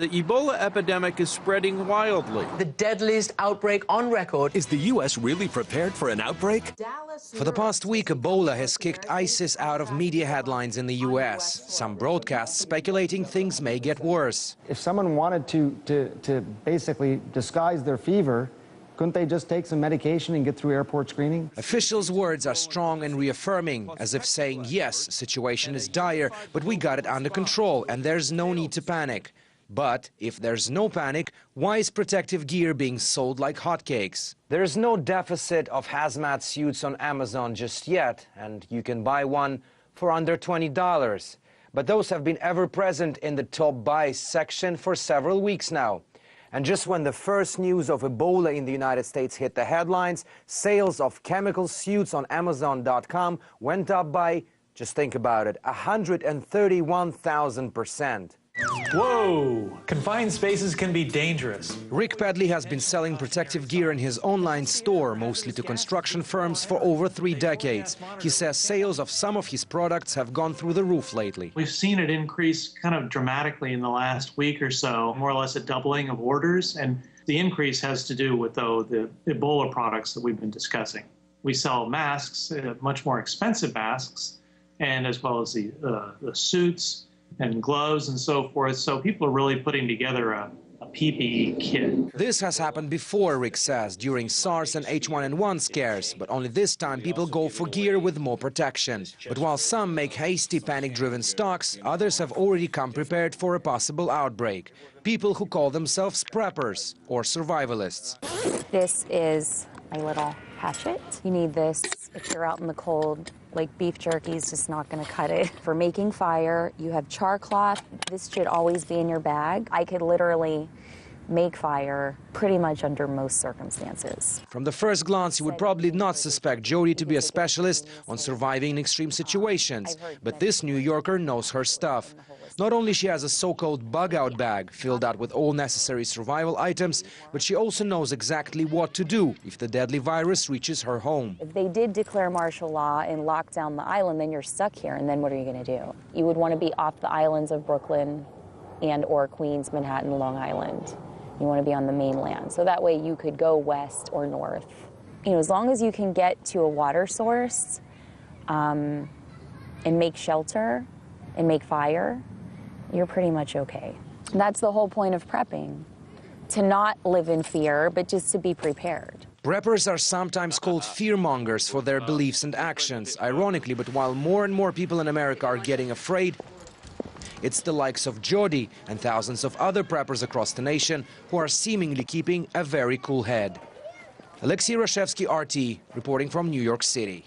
The Ebola epidemic is spreading wildly. The deadliest outbreak on record. Is the U.S. really prepared for an outbreak? For the past week, Ebola has kicked ISIS out of media headlines in the U.S. Some broadcasts speculating things may get worse. If someone wanted to basically disguise their fever, couldn't they just take some medication and get through airport screening? Officials' words are strong and reaffirming, as if saying, yes, situation is dire, but we got it under control and there's no need to panic. But if there's no panic, why is protective gear being sold like hotcakes? There's no deficit of hazmat suits on Amazon just yet, and you can buy one for under $20. But those have been ever present in the top buys section for several weeks now. And just when the first news of Ebola in the United States hit the headlines, sales of chemical suits on Amazon.com went up by, just think about it, 131,000%. Whoa! Confined spaces can be dangerous. Rick Pedley has been selling protective gear in his online store, mostly to construction firms, for over 3 decades. He says sales of some of his products have gone through the roof lately. We've seen it increase kind of dramatically in the last week or so, more or less a doubling of orders. And the increase has to do with, though, the Ebola products that we've been discussing. We sell masks, much more expensive masks, and as well as the suits and gloves and so forth. So people are really putting together a PPE kit. This has happened before, Rick says, during SARS and H1N1 scares, but only this time people go for gear with more protection. But while some make hasty, panic-driven stocks, others have already come prepared for a possible outbreak. People who call themselves preppers or survivalists. This is my little hatchet. You need this if you're out in the cold. Like beef jerky is just not going to cut it. For making fire, you have char cloth. This should always be in your bag. I could literally make fire pretty much under most circumstances. From the first glance, you would probably not suspect Jody to be a specialist on surviving in extreme situations. But this New Yorker knows her stuff. Not only she has a so-called bug-out bag filled out with all necessary survival items, but she also knows exactly what to do if the deadly virus reaches her home. If they did declare martial law and lock down the island, then you're stuck here, and then what are you going to do? You would want to be off the islands of Brooklyn and or Queens, Manhattan, Long Island. You want to be on the mainland, so that way you could go west or north. You know, as long as you can get to a water source and make shelter and make fire, you're pretty much okay. That's the whole point of prepping, to not live in fear, but just to be prepared. Preppers are sometimes called fearmongers for their beliefs and actions. Ironically, but while more and more people in America are getting afraid, it's the likes of Jody and thousands of other preppers across the nation who are seemingly keeping a very cool head. Alexey Yaroshevsky, RT, reporting from New York City.